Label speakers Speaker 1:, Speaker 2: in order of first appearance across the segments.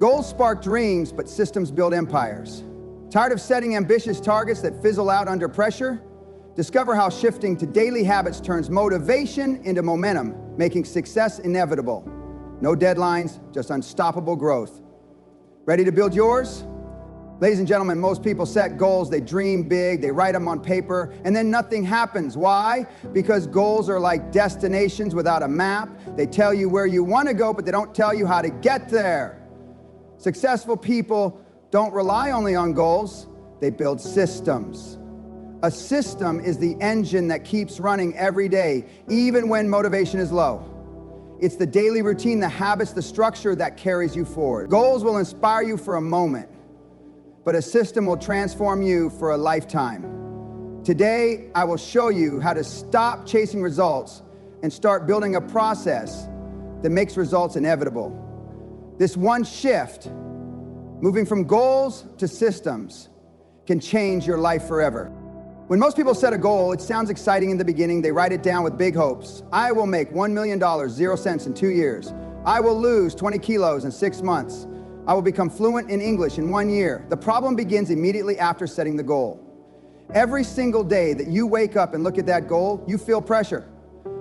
Speaker 1: Goals spark dreams, but systems build empires. Tired of setting ambitious targets that fizzle out under pressure? Discover how shifting to daily habits turns motivation into momentum, making success inevitable. No deadlines, just unstoppable growth. Ready to build yours? Ladies and gentlemen, most people set goals, they dream big, they write them on paper, and then nothing happens. Why? Because goals are like destinations without a map. They tell you where you want to go, but they don't tell you how to get there. Successful people don't rely only on goals, they build systems. A system is the engine that keeps running every day, even when motivation is low. It's the daily routine, the habits, the structure that carries you forward. Goals will inspire you for a moment, but a system will transform you for a lifetime. Today, I will show you how to stop chasing results and start building a process that makes results inevitable. This one shift, moving from goals to systems, can change your life forever. When most people set a goal, it sounds exciting in the beginning. They write it down with big hopes. I will make $1 million, 0 cents in 2 years. I will lose 20 kilos in 6 months. I will become fluent in English in 1 year. The problem begins immediately after setting the goal. Every single day that you wake up and look at that goal, you feel pressure.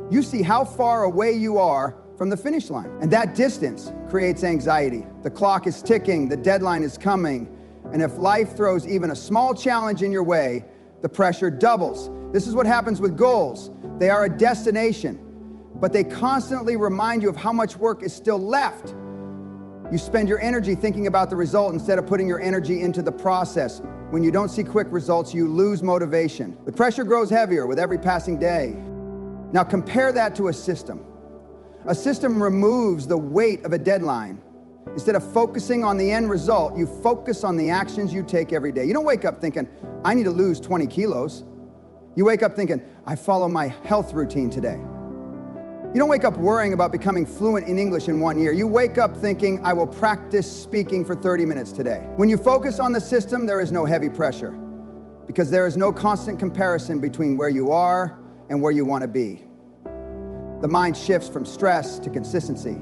Speaker 1: You see how far away you are from the finish line. And that distance creates anxiety. The clock is ticking, the deadline is coming, and if life throws even a small challenge in your way, the pressure doubles. This is what happens with goals. They are a destination, but they constantly remind you of how much work is still left. You spend your energy thinking about the result instead of putting your energy into the process. When you don't see quick results, you lose motivation. The pressure grows heavier with every passing day. Now compare that to a system. A system removes the weight of a deadline. Instead of focusing on the end result, you focus on the actions you take every day. You don't wake up thinking, I need to lose 20 kilos. You wake up thinking, I follow my health routine today. You don't wake up worrying about becoming fluent in English in 1 year. You wake up thinking, I will practice speaking for 30 minutes today. When you focus on the system, there is no heavy pressure, because there is no constant comparison between where you are and where you want to be. The mind shifts from stress to consistency.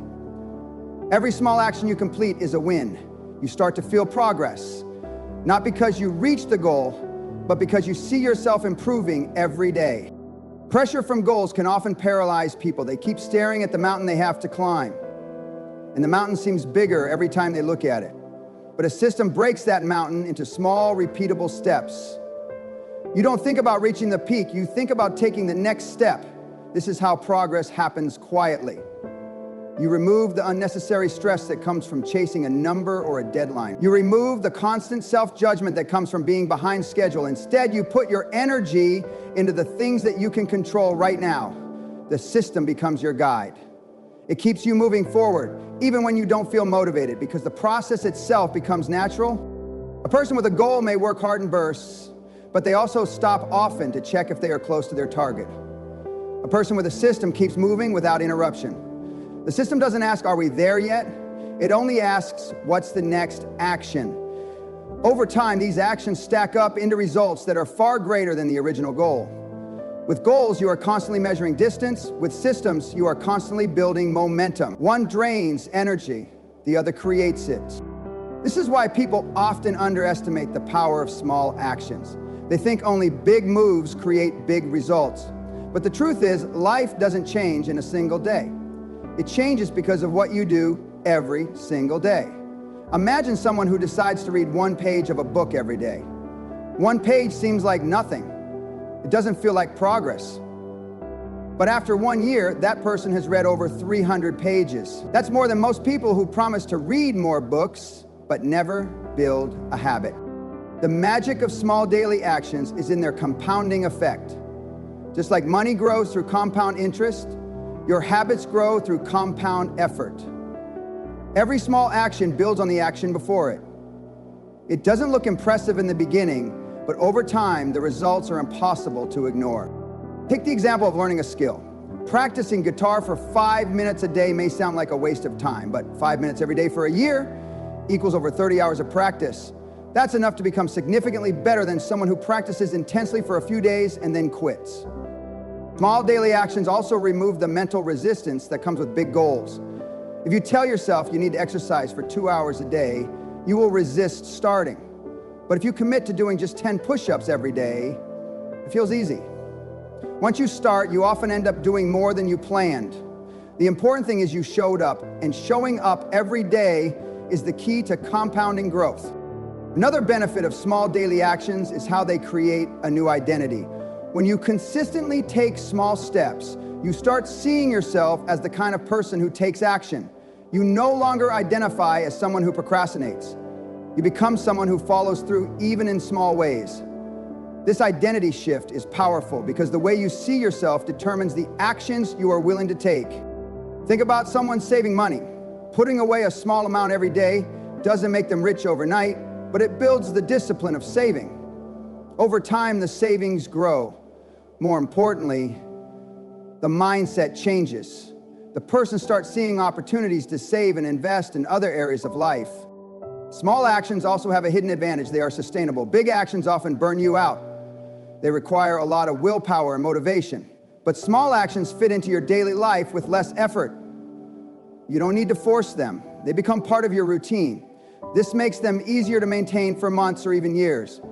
Speaker 1: Every small action you complete is a win. You start to feel progress, not because you reach the goal, but because you see yourself improving every day. Pressure from goals can often paralyze people. They keep staring at the mountain they have to climb, and the mountain seems bigger every time they look at it. But a system breaks that mountain into small, repeatable steps. You don't think about reaching the peak, you think about taking the next step. This is how progress happens quietly. You remove the unnecessary stress that comes from chasing a number or a deadline. You remove the constant self-judgment that comes from being behind schedule. Instead, you put your energy into the things that you can control right now. The system becomes your guide. It keeps you moving forward, even when you don't feel motivated, because the process itself becomes natural. A person with a goal may work hard in bursts, but they also stop often to check if they are close to their target. A person with a system keeps moving without interruption. The system doesn't ask, are we there yet? It only asks, what's the next action? Over time, these actions stack up into results that are far greater than the original goal. With goals, you are constantly measuring distance. With systems, you are constantly building momentum. One drains energy, the other creates it. This is why people often underestimate the power of small actions. They think only big moves create big results. But the truth is, life doesn't change in a single day. It changes because of what you do every single day. Imagine someone who decides to read 1 page of a book every day. 1 page seems like nothing. It doesn't feel like progress. But after 1 year, that person has read over 300 pages. That's more than most people who promise to read more books, but never build a habit. The magic of small daily actions is in their compounding effect. Just like money grows through compound interest, your habits grow through compound effort. Every small action builds on the action before it. It doesn't look impressive in the beginning, but over time, the results are impossible to ignore. Take the example of learning a skill. Practicing guitar for 5 minutes a day may sound like a waste of time, but 5 minutes every day for a year equals over 30 hours of practice. That's enough to become significantly better than someone who practices intensely for a few days and then quits. Small daily actions also remove the mental resistance that comes with big goals. If you tell yourself you need to exercise for 2 hours a day, you will resist starting. But if you commit to doing just 10 push-ups every day, it feels easy. Once you start, you often end up doing more than you planned. The important thing is you showed up, and showing up every day is the key to compounding growth. Another benefit of small daily actions is how they create a new identity. When you consistently take small steps, you start seeing yourself as the kind of person who takes action. You no longer identify as someone who procrastinates. You become someone who follows through even in small ways. This identity shift is powerful because the way you see yourself determines the actions you are willing to take. Think about someone saving money. Putting away a small amount every day doesn't make them rich overnight, but it builds the discipline of saving. Over time, the savings grow. More importantly, the mindset changes. The person starts seeing opportunities to save and invest in other areas of life. Small actions also have a hidden advantage. They are sustainable. Big actions often burn you out. They require a lot of willpower and motivation. But small actions fit into your daily life with less effort. You don't need to force them. They become part of your routine. This makes them easier to maintain for months or even years.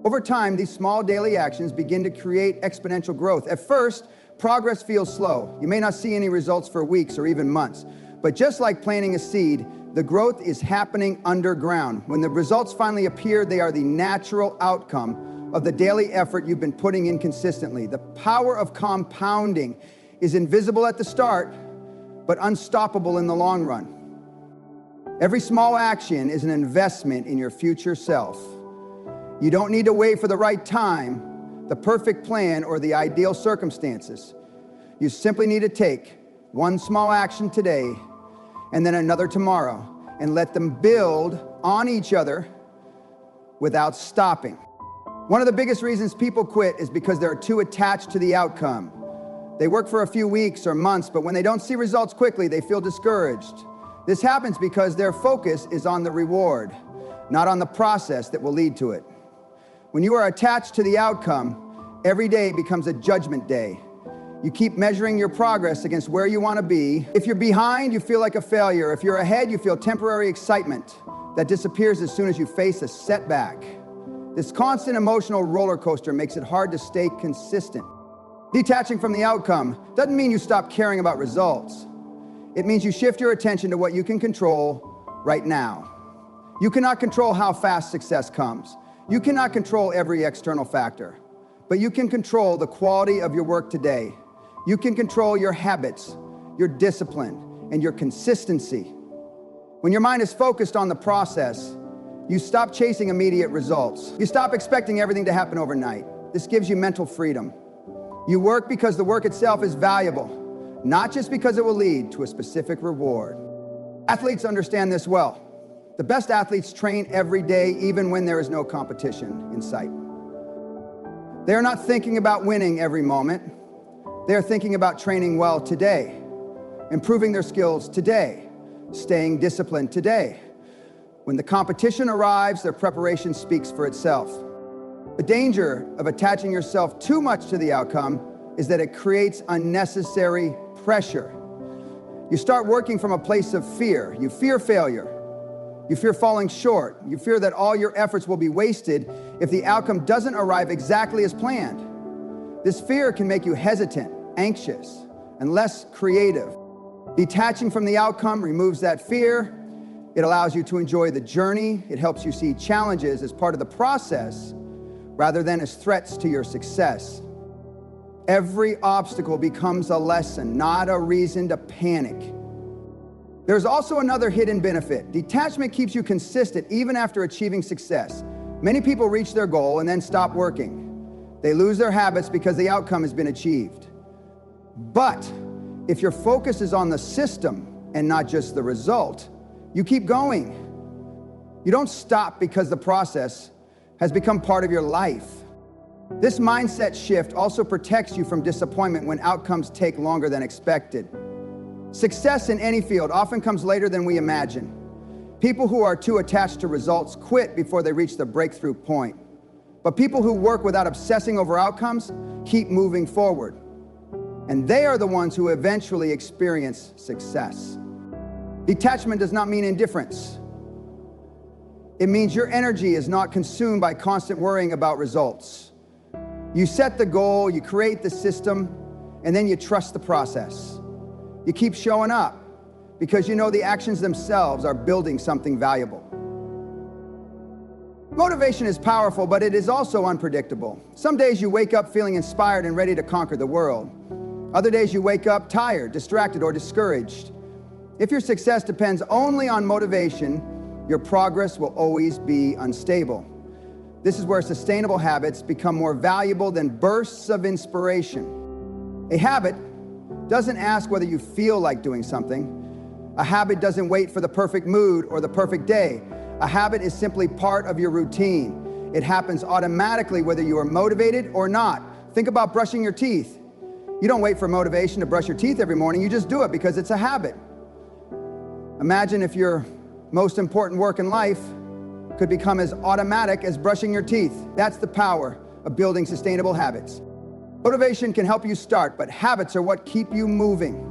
Speaker 1: Over time, these small daily actions begin to create exponential growth. At first, progress feels slow. You may not see any results for weeks or even months. But just like planting a seed, the growth is happening underground. When the results finally appear, they are the natural outcome of the daily effort you've been putting in consistently. The power of compounding is invisible at the start, but unstoppable in the long run. Every small action is an investment in your future self. You don't need to wait for the right time, the perfect plan, or the ideal circumstances. You simply need to take one small action today and then another tomorrow, and let them build on each other without stopping. One of the biggest reasons people quit is because they're too attached to the outcome. They work for a few weeks or months, but when they don't see results quickly, they feel discouraged. This happens because their focus is on the reward, not on the process that will lead to it. When you are attached to the outcome, every day becomes a judgment day. You keep measuring your progress against where you want to be. If you're behind, you feel like a failure. If you're ahead, you feel temporary excitement that disappears as soon as you face a setback. This constant emotional roller coaster makes it hard to stay consistent. Detaching from the outcome doesn't mean you stop caring about results. It means you shift your attention to what you can control right now. You cannot control how fast success comes. You cannot control every external factor, but you can control the quality of your work today. You can control your habits, your discipline, and your consistency. When your mind is focused on the process, you stop chasing immediate results. You stop expecting everything to happen overnight. This gives you mental freedom. You work because the work itself is valuable, not just because it will lead to a specific reward. Athletes understand this well. The best athletes train every day, even when there is no competition in sight. They are not thinking about winning every moment. They are thinking about training well today, improving their skills today, staying disciplined today. When the competition arrives, their preparation speaks for itself. The danger of attaching yourself too much to the outcome is that it creates unnecessary pressure. You start working from a place of fear. You fear failure. You fear falling short. You fear that all your efforts will be wasted if the outcome doesn't arrive exactly as planned. This fear can make you hesitant, anxious, and less creative. Detaching from the outcome removes that fear. It allows you to enjoy the journey. It helps you see challenges as part of the process rather than as threats to your success. Every obstacle becomes a lesson, not a reason to panic. There's also another hidden benefit. Detachment keeps you consistent even after achieving success. Many people reach their goal and then stop working. They lose their habits because the outcome has been achieved. But if your focus is on the system and not just the result, you keep going. You don't stop because the process has become part of your life. This mindset shift also protects you from disappointment when outcomes take longer than expected. Success in any field often comes later than we imagine. People who are too attached to results quit before they reach the breakthrough point. But people who work without obsessing over outcomes keep moving forward. And they are the ones who eventually experience success. Detachment does not mean indifference. It means your energy is not consumed by constant worrying about results. You set the goal, you create the system, and then you trust the process. You keep showing up because you know the actions themselves are building something valuable. Motivation is powerful, but it is also unpredictable. Some days you wake up feeling inspired and ready to conquer the world. Other days you wake up tired, distracted, or discouraged. If your success depends only on motivation, your progress will always be unstable. This is where sustainable habits become more valuable than bursts of inspiration. A habit doesn't ask whether you feel like doing something. A habit doesn't wait for the perfect mood or the perfect day. A habit is simply part of your routine. It happens automatically whether you are motivated or not. Think about brushing your teeth. You don't wait for motivation to brush your teeth every morning, you just do it because it's a habit. Imagine if your most important work in life could become as automatic as brushing your teeth. That's the power of building sustainable habits. Motivation can help you start, but habits are what keep you moving.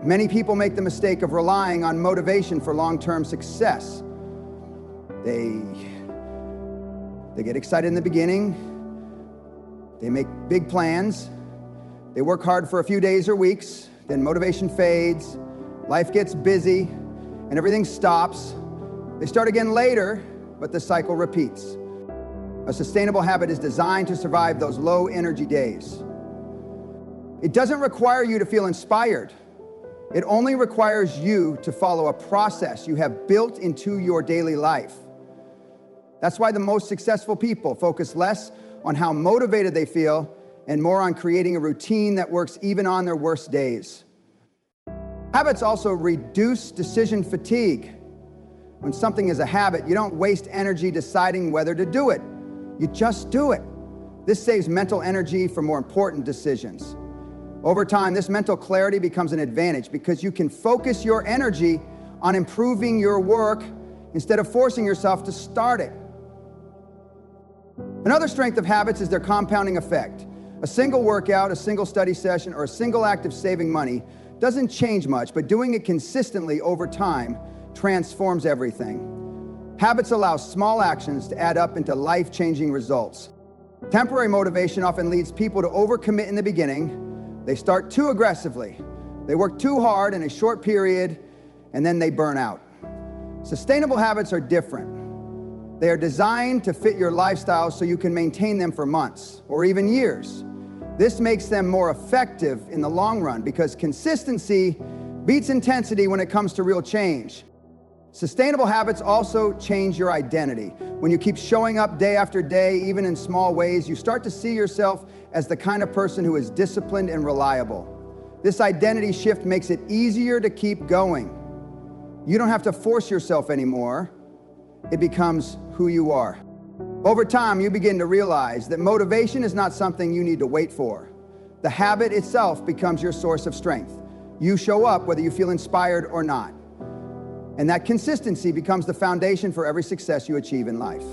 Speaker 1: Many people make the mistake of relying on motivation for long-term success. They get excited in the beginning, they make big plans, they work hard for a few days or weeks, then motivation fades, life gets busy, and everything stops. They start again later, but the cycle repeats. A sustainable habit is designed to survive those low energy days. It doesn't require you to feel inspired. It only requires you to follow a process you have built into your daily life. That's why the most successful people focus less on how motivated they feel and more on creating a routine that works even on their worst days. Habits also reduce decision fatigue. When something is a habit, you don't waste energy deciding whether to do it. You just do it. This saves mental energy for more important decisions. Over time, this mental clarity becomes an advantage because you can focus your energy on improving your work instead of forcing yourself to start it. Another strength of habits is their compounding effect. A single workout, a single study session, or a single act of saving money doesn't change much, but doing it consistently over time transforms everything. Habits allow small actions to add up into life-changing results. Temporary motivation often leads people to overcommit in the beginning. They start too aggressively. They work too hard in a short period, and then they burn out. Sustainable habits are different. They are designed to fit your lifestyle so you can maintain them for months or even years. This makes them more effective in the long run because consistency beats intensity when it comes to real change. Sustainable habits also change your identity. When you keep showing up day after day, even in small ways, you start to see yourself as the kind of person who is disciplined and reliable. This identity shift makes it easier to keep going. You don't have to force yourself anymore. It becomes who you are. Over time, you begin to realize that motivation is not something you need to wait for. The habit itself becomes your source of strength. You show up whether you feel inspired or not. And that consistency becomes the foundation for every success you achieve in life.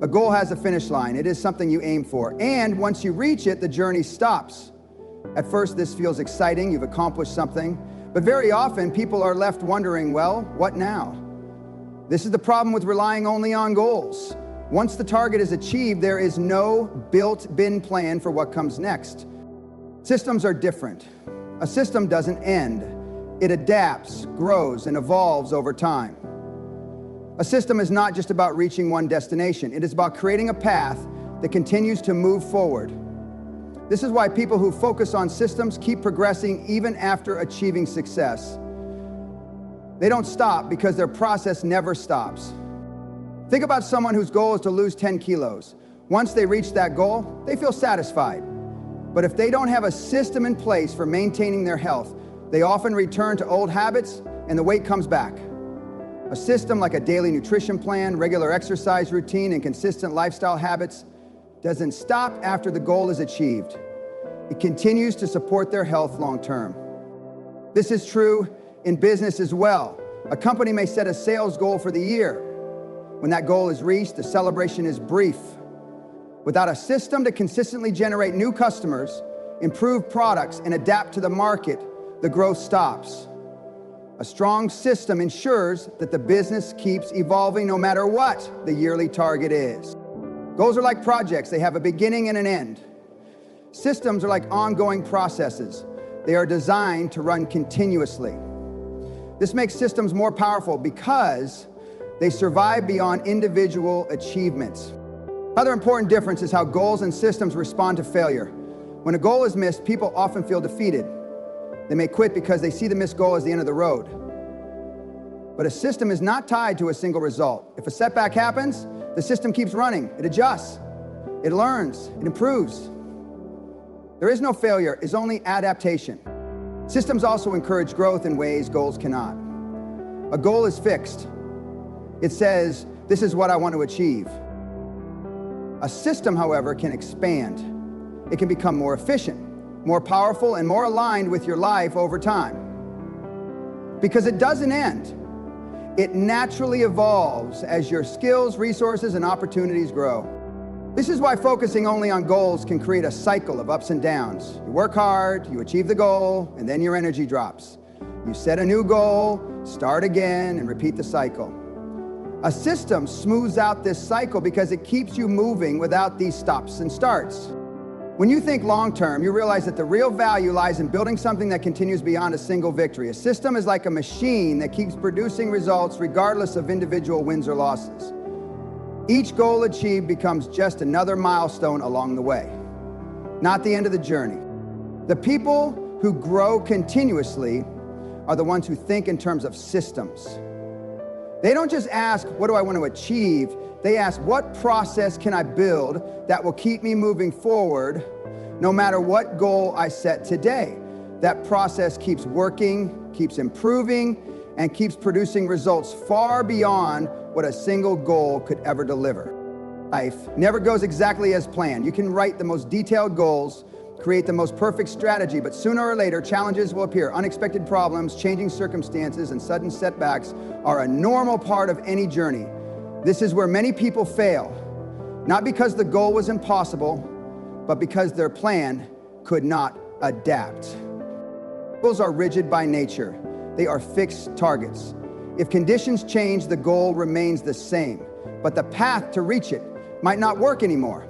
Speaker 1: A goal has a finish line. It is something you aim for. And once you reach it, the journey stops. At first, this feels exciting. You've accomplished something. But very often, people are left wondering, well, what now? This is the problem with relying only on goals. Once the target is achieved, there is no built-in plan for what comes next. Systems are different. A system doesn't end. It adapts, grows, and evolves over time. A system is not just about reaching one destination. It is about creating a path that continues to move forward. This is why people who focus on systems keep progressing even after achieving success. They don't stop because their process never stops. Think about someone whose goal is to lose 10 kilos. Once they reach that goal, they feel satisfied. But if they don't have a system in place for maintaining their health, they often return to old habits and the weight comes back. A system like a daily nutrition plan, regular exercise routine, and consistent lifestyle habits doesn't stop after the goal is achieved. It continues to support their health long term. This is true in business as well. A company may set a sales goal for the year. When that goal is reached, the celebration is brief. Without a system to consistently generate new customers, improve products, and adapt to the market, the growth stops. A strong system ensures that the business keeps evolving no matter what the yearly target is. Goals are like projects. They have a beginning and an end. Systems are like ongoing processes. They are designed to run continuously. This makes systems more powerful because they survive beyond individual achievements. Another important difference is how goals and systems respond to failure. When a goal is missed, people often feel defeated. They may quit because they see the missed goal as the end of the road. But a system is not tied to a single result. If a setback happens, the system keeps running. It adjusts, it learns, it improves. There is no failure, it's only adaptation. Systems also encourage growth in ways goals cannot. A goal is fixed. It says, this is what I want to achieve. A system, however, can expand. It can become more efficient, more powerful, and more aligned with your life over time. Because it doesn't end. It naturally evolves as your skills, resources, and opportunities grow. This is why focusing only on goals can create a cycle of ups and downs. You work hard, you achieve the goal, and then your energy drops. You set a new goal, start again, and repeat the cycle. A system smooths out this cycle because it keeps you moving without these stops and starts. When you think long-term, you realize that the real value lies in building something that continues beyond a single victory. A system is like a machine that keeps producing results regardless of individual wins or losses. Each goal achieved becomes just another milestone along the way, not the end of the journey. The people who grow continuously are the ones who think in terms of systems. They don't just ask, what do I want to achieve? They ask, what process can I build that will keep me moving forward no matter what goal I set today? That process keeps working, keeps improving, and keeps producing results far beyond what a single goal could ever deliver. Life never goes exactly as planned. You can write the most detailed goals, create the most perfect strategy, but sooner or later, challenges will appear. Unexpected problems, changing circumstances, and sudden setbacks are a normal part of any journey. This is where many people fail, not because the goal was impossible, but because their plan could not adapt. Goals are rigid by nature. They are fixed targets. If conditions change, the goal remains the same, but the path to reach it might not work anymore.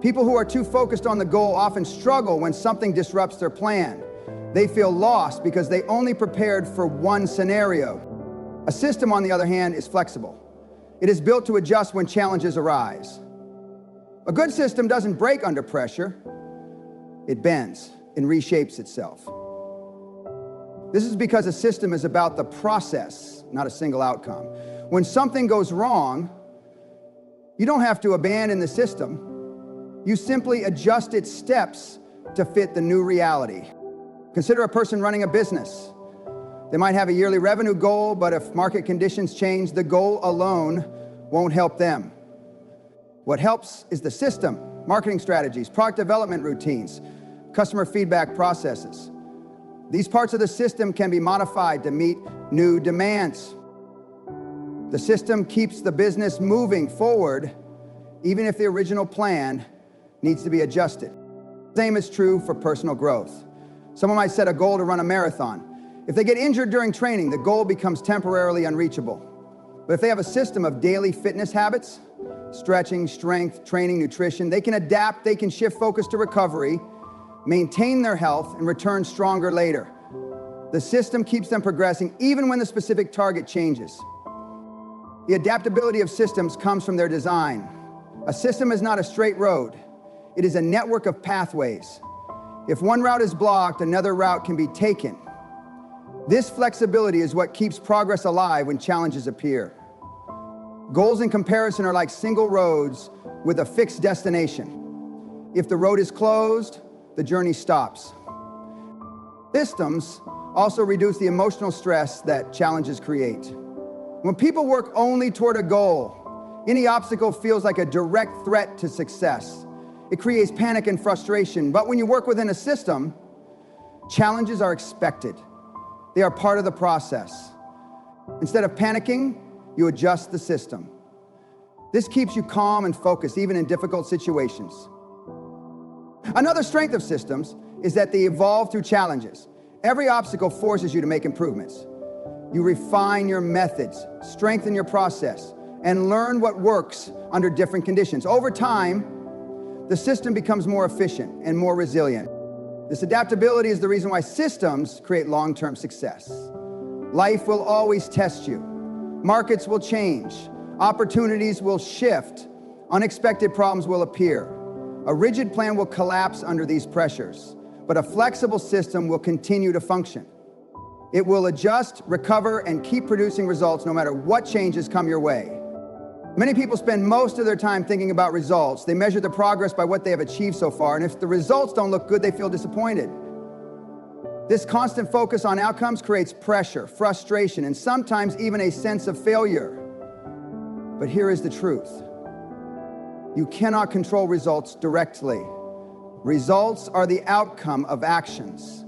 Speaker 1: People who are too focused on the goal often struggle when something disrupts their plan. They feel lost because they only prepared for one scenario. A system, on the other hand, is flexible. It is built to adjust when challenges arise. A good system doesn't break under pressure. It bends and reshapes itself. This is because a system is about the process, not a single outcome. When something goes wrong, you don't have to abandon the system. You simply adjust its steps to fit the new reality. Consider a person running a business. They might have a yearly revenue goal, but if market conditions change, the goal alone won't help them. What helps is the system, marketing strategies, product development routines, customer feedback processes. These parts of the system can be modified to meet new demands. The system keeps the business moving forward, even if the original plan needs to be adjusted. The same is true for personal growth. Someone might set a goal to run a marathon. If they get injured during training, the goal becomes temporarily unreachable. But if they have a system of daily fitness habits, stretching, strength, training, nutrition, they can adapt, they can shift focus to recovery, maintain their health, and return stronger later. The system keeps them progressing even when the specific target changes. The adaptability of systems comes from their design. A system is not a straight road. It is a network of pathways. If one route is blocked, another route can be taken. This flexibility is what keeps progress alive when challenges appear. Goals in comparison are like single roads with a fixed destination. If the road is closed, the journey stops. Systems also reduce the emotional stress that challenges create. When people work only toward a goal, any obstacle feels like a direct threat to success. It creates panic and frustration. But when you work within a system, challenges are expected. They are part of the process. Instead of panicking, you adjust the system. This keeps you calm and focused, even in difficult situations. Another strength of systems is that they evolve through challenges. Every obstacle forces you to make improvements. You refine your methods, strengthen your process, and learn what works under different conditions. Over time, the system becomes more efficient and more resilient. This adaptability is the reason why systems create long-term success. Life will always test you. Markets will change. Opportunities will shift. Unexpected problems will appear. A rigid plan will collapse under these pressures, but a flexible system will continue to function. It will adjust, recover, and keep producing results no matter what changes come your way. Many people spend most of their time thinking about results. They measure the progress by what they have achieved so far, and if the results don't look good, they feel disappointed. This constant focus on outcomes creates pressure, frustration, and sometimes even a sense of failure. But here is the truth. You cannot control results directly. Results are the outcome of actions.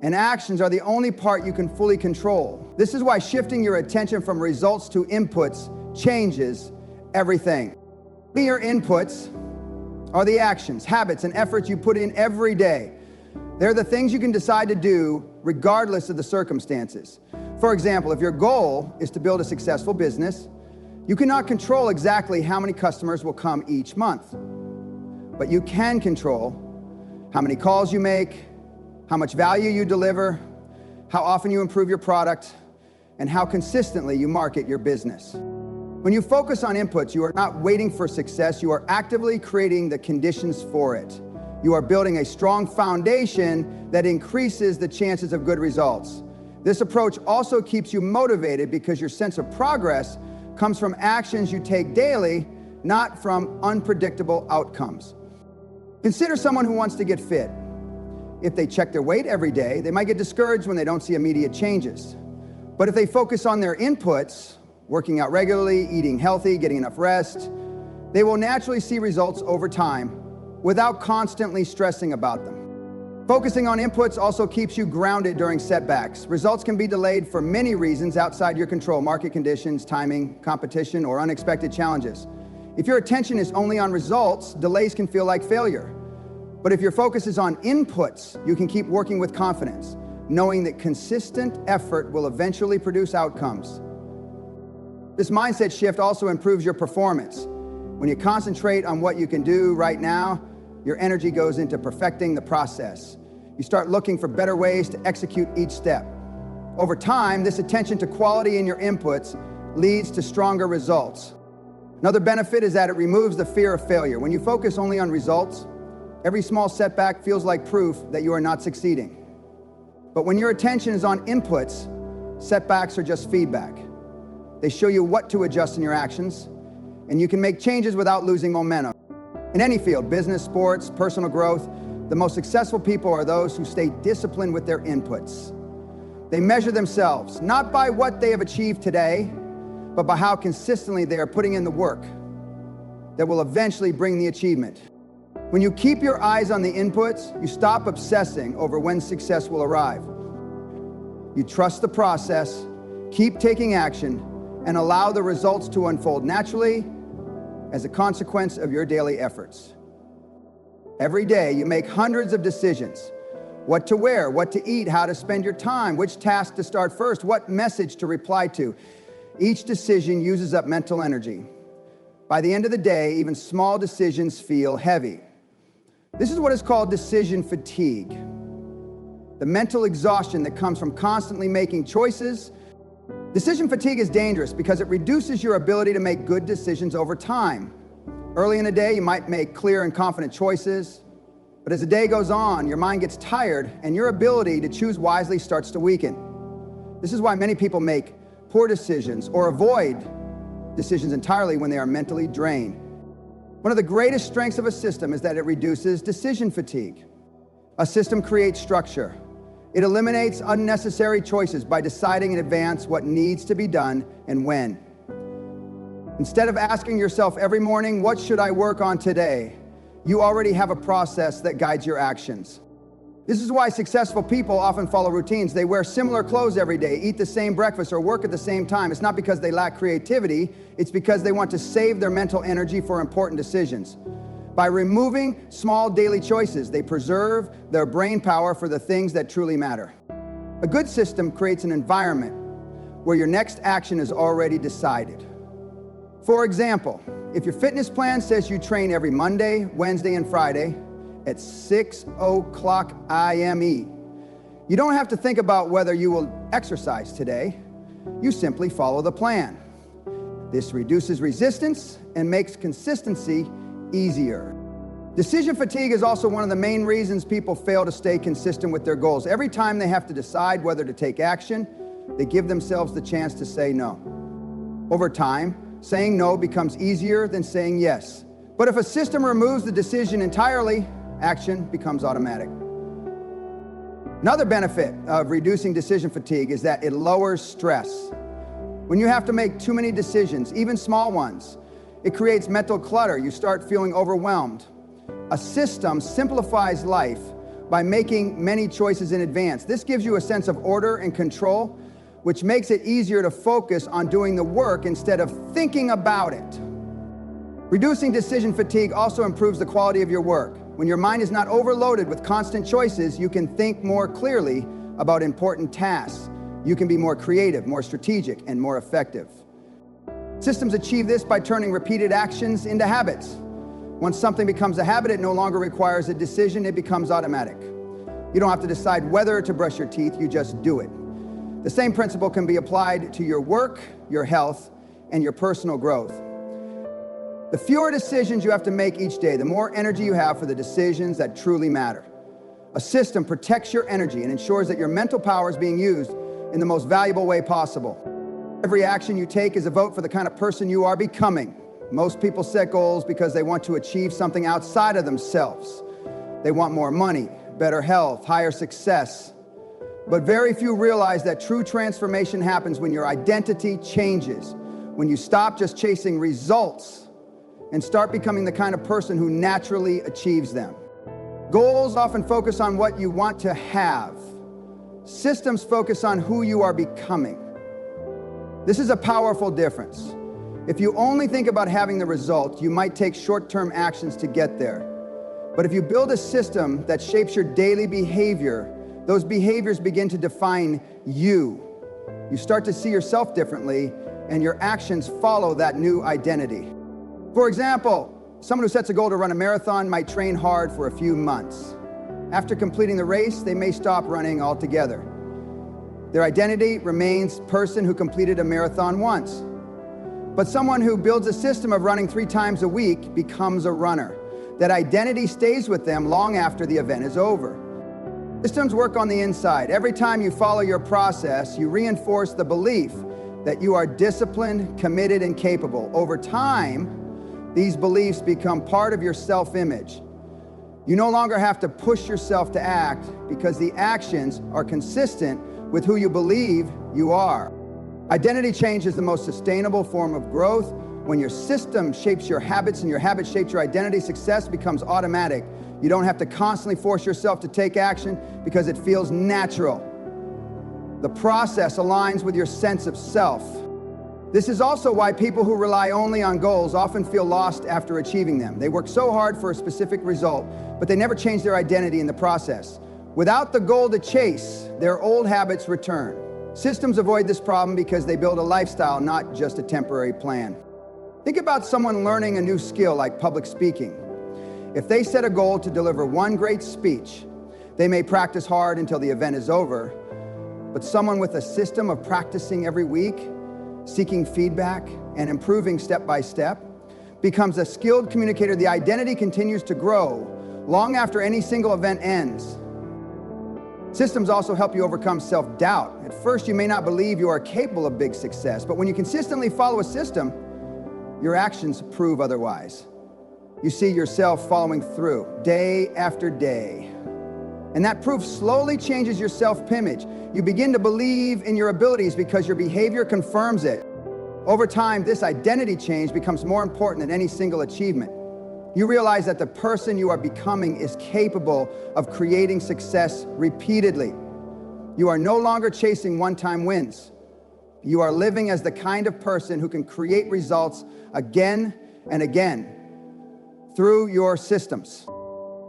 Speaker 1: And actions are the only part you can fully control. This is why shifting your attention from results to inputs changes everything. Your inputs are the actions, habits, and efforts you put in every day. They're the things you can decide to do regardless of the circumstances. For example, if your goal is to build a successful business, you cannot control exactly how many customers will come each month. But you can control how many calls you make, how much value you deliver, how often you improve your product, and how consistently you market your business. When you focus on inputs, you are not waiting for success, you are actively creating the conditions for it. You are building a strong foundation that increases the chances of good results. This approach also keeps you motivated because your sense of progress comes from actions you take daily, not from unpredictable outcomes. Consider someone who wants to get fit. If they check their weight every day, they might get discouraged when they don't see immediate changes. But if they focus on their inputs, working out regularly, eating healthy, getting enough rest, they will naturally see results over time without constantly stressing about them. Focusing on inputs also keeps you grounded during setbacks. Results can be delayed for many reasons outside your control: market conditions, timing, competition, or unexpected challenges. If your attention is only on results, delays can feel like failure. But if your focus is on inputs, you can keep working with confidence, knowing that consistent effort will eventually produce outcomes. This mindset shift also improves your performance. When you concentrate on what you can do right now, your energy goes into perfecting the process. You start looking for better ways to execute each step. Over time, this attention to quality in your inputs leads to stronger results. Another benefit is that it removes the fear of failure. When you focus only on results, every small setback feels like proof that you are not succeeding. But when your attention is on inputs, setbacks are just feedback. They show you what to adjust in your actions, and you can make changes without losing momentum. In any field, business, sports, personal growth, the most successful people are those who stay disciplined with their inputs. They measure themselves, not by what they have achieved today, but by how consistently they are putting in the work that will eventually bring the achievement. When you keep your eyes on the inputs, you stop obsessing over when success will arrive. You trust the process, keep taking action, and allow the results to unfold naturally as a consequence of your daily efforts. Every day, you make hundreds of decisions: what to wear, what to eat, how to spend your time, which task to start first, what message to reply to. Each decision uses up mental energy. By the end of the day, even small decisions feel heavy. This is what is called decision fatigue. The mental exhaustion that comes from constantly making choices. Decision fatigue is dangerous because it reduces your ability to make good decisions over time. Early in the day, you might make clear and confident choices, but as the day goes on, your mind gets tired and your ability to choose wisely starts to weaken. This is why many people make poor decisions or avoid decisions entirely when they are mentally drained. One of the greatest strengths of a system is that it reduces decision fatigue. A system creates structure. It eliminates unnecessary choices by deciding in advance what needs to be done and when. Instead of asking yourself every morning, what should I work on today? You already have a process that guides your actions. This is why successful people often follow routines. They wear similar clothes every day, eat the same breakfast, or work at the same time. It's not because they lack creativity, it's because they want to save their mental energy for important decisions. By removing small daily choices, they preserve their brain power for the things that truly matter. A good system creates an environment where your next action is already decided. For example, if your fitness plan says you train every Monday, Wednesday, and Friday at 6:00 IME, you don't have to think about whether you will exercise today. You simply follow the plan. This reduces resistance and makes consistency easier. Decision fatigue is also one of the main reasons people fail to stay consistent with their goals. Every time they have to decide whether to take action, they give themselves the chance to say no. Over time, saying no becomes easier than saying yes. But if a system removes the decision entirely, action becomes automatic. Another benefit of reducing decision fatigue is that it lowers stress. When you have to make too many decisions, even small ones, it creates mental clutter. You start feeling overwhelmed. A system simplifies life by making many choices in advance. This gives you a sense of order and control, which makes it easier to focus on doing the work instead of thinking about it. Reducing decision fatigue also improves the quality of your work. When your mind is not overloaded with constant choices, you can think more clearly about important tasks. You can be more creative, more strategic, and more effective. Systems achieve this by turning repeated actions into habits. Once something becomes a habit, it no longer requires a decision, it becomes automatic. You don't have to decide whether to brush your teeth, you just do it. The same principle can be applied to your work, your health, and your personal growth. The fewer decisions you have to make each day, the more energy you have for the decisions that truly matter. A system protects your energy and ensures that your mental power is being used in the most valuable way possible. Every action you take is a vote for the kind of person you are becoming. Most people set goals because they want to achieve something outside of themselves. They want more money, better health, higher success. But very few realize that true transformation happens when your identity changes, when you stop just chasing results and start becoming the kind of person who naturally achieves them. Goals often focus on what you want to have. Systems focus on who you are becoming. This is a powerful difference. If you only think about having the result, you might take short-term actions to get there. But if you build a system that shapes your daily behavior, those behaviors begin to define you. You start to see yourself differently, and your actions follow that new identity. For example, someone who sets a goal to run a marathon might train hard for a few months. After completing the race, they may stop running altogether. Their identity remains person who completed a marathon once. But someone who builds a system of running 3 times a week becomes a runner. That identity stays with them long after the event is over. Systems work on the inside. Every time you follow your process, you reinforce the belief that you are disciplined, committed, and capable. Over time, these beliefs become part of your self-image. You no longer have to push yourself to act because the actions are consistent with who you believe you are. Identity change is the most sustainable form of growth. When your system shapes your habits and your habit shapes your identity, success becomes automatic. You don't have to constantly force yourself to take action because it feels natural. The process aligns with your sense of self. This is also why people who rely only on goals often feel lost after achieving them. They work so hard for a specific result, but they never change their identity in the process. Without the goal to chase, their old habits return. Systems avoid this problem because they build a lifestyle, not just a temporary plan. Think about someone learning a new skill like public speaking. If they set a goal to deliver one great speech, they may practice hard until the event is over. But someone with a system of practicing every week, seeking feedback, and improving step by step, becomes a skilled communicator. The identity continues to grow long after any single event ends. Systems also help you overcome self-doubt. At first, you may not believe you are capable of big success, but when you consistently follow a system, your actions prove otherwise. You see yourself following through day after day. And that proof slowly changes your self-image. You begin to believe in your abilities because your behavior confirms it. Over time, this identity change becomes more important than any single achievement. You realize that the person you are becoming is capable of creating success repeatedly. You are no longer chasing one-time wins. You are living as the kind of person who can create results again and again through your systems.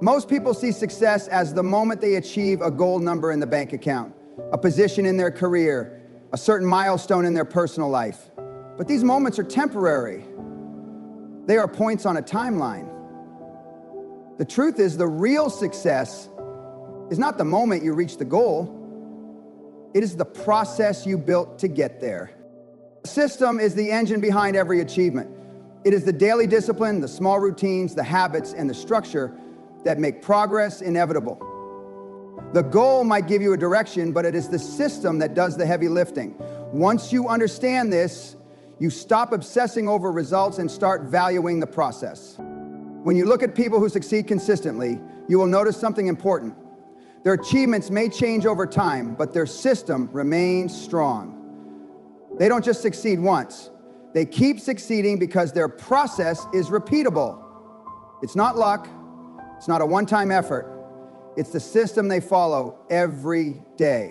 Speaker 1: Most people see success as the moment they achieve a gold number in the bank account, a position in their career, a certain milestone in their personal life. But these moments are temporary. They are points on a timeline. The truth is, the real success is not the moment you reach the goal. It is the process you built to get there. The system is the engine behind every achievement. It is the daily discipline, the small routines, the habits, and the structure that make progress inevitable. The goal might give you a direction, but it is the system that does the heavy lifting. Once you understand this, you stop obsessing over results and start valuing the process. When you look at people who succeed consistently, you will notice something important. Their achievements may change over time, but their system remains strong. They don't just succeed once. They keep succeeding because their process is repeatable. It's not luck. It's not a one-time effort. It's the system they follow every day.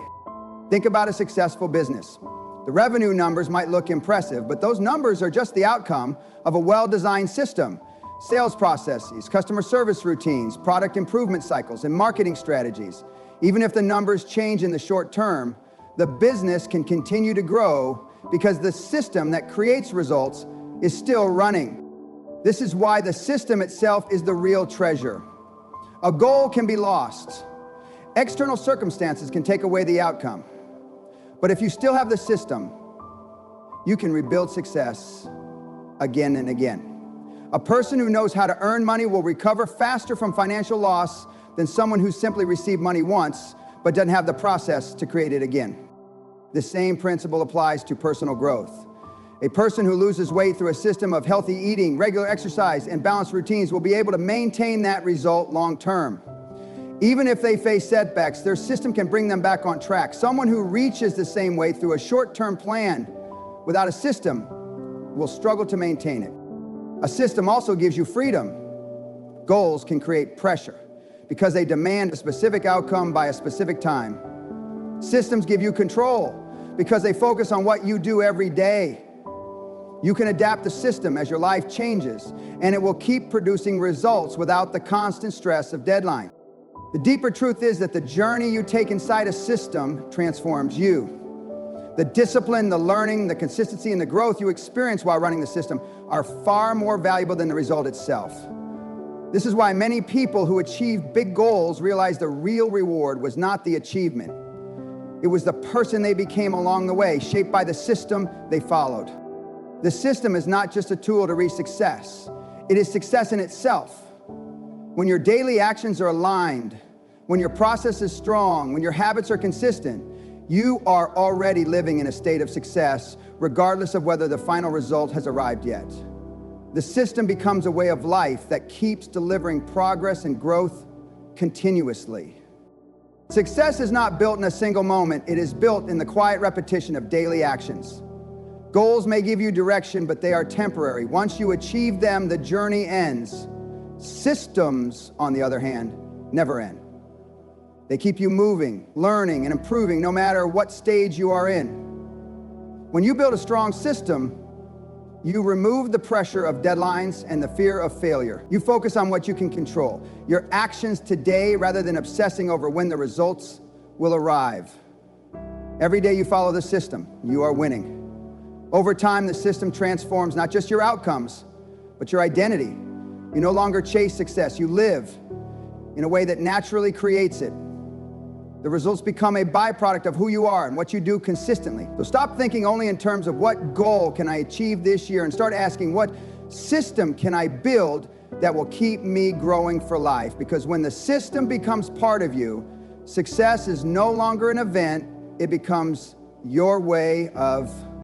Speaker 1: Think about a successful business. The revenue numbers might look impressive, but those numbers are just the outcome of a well-designed system. Sales processes, customer service routines, product improvement cycles, and marketing strategies. Even if the numbers change in the short term, the business can continue to grow because the system that creates results is still running. This is why the system itself is the real treasure. A goal can be lost. External circumstances can take away the outcome. But if you still have the system, you can rebuild success again and again. A person who knows how to earn money will recover faster from financial loss than someone who simply received money once but doesn't have the process to create it again. The same principle applies to personal growth. A person who loses weight through a system of healthy eating, regular exercise, and balanced routines will be able to maintain that result long term. Even if they face setbacks, their system can bring them back on track. Someone who reaches the same weight through a short-term plan without a system will struggle to maintain it. A system also gives you freedom. Goals can create pressure because they demand a specific outcome by a specific time. Systems give you control because they focus on what you do every day. You can adapt the system as your life changes, and it will keep producing results without the constant stress of deadline. The deeper truth is that the journey you take inside a system transforms you. The discipline, the learning, the consistency, and the growth you experience while running the system are far more valuable than the result itself. This is why many people who achieve big goals realize the real reward was not the achievement. It was the person they became along the way, shaped by the system they followed. The system is not just a tool to reach success. It is success in itself. When your daily actions are aligned, when your process is strong, when your habits are consistent, you are already living in a state of success, regardless of whether the final result has arrived yet. The system becomes a way of life that keeps delivering progress and growth continuously. Success is not built in a single moment. It is built in the quiet repetition of daily actions. Goals may give you direction, but they are temporary. Once you achieve them, the journey ends. Systems, on the other hand, never end. They keep you moving, learning, and improving no matter what stage you are in. When you build a strong system, you remove the pressure of deadlines and the fear of failure. You focus on what you can control, your actions today rather than obsessing over when the results will arrive. Every day you follow the system, you are winning. Over time, the system transforms not just your outcomes, but your identity. You no longer chase success, you live in a way that naturally creates it. The results become a byproduct of who you are and what you do consistently. So stop thinking only in terms of what goal can I achieve this year and start asking what system can I build that will keep me growing for life. Because when the system becomes part of you, success is no longer an event, it becomes your way of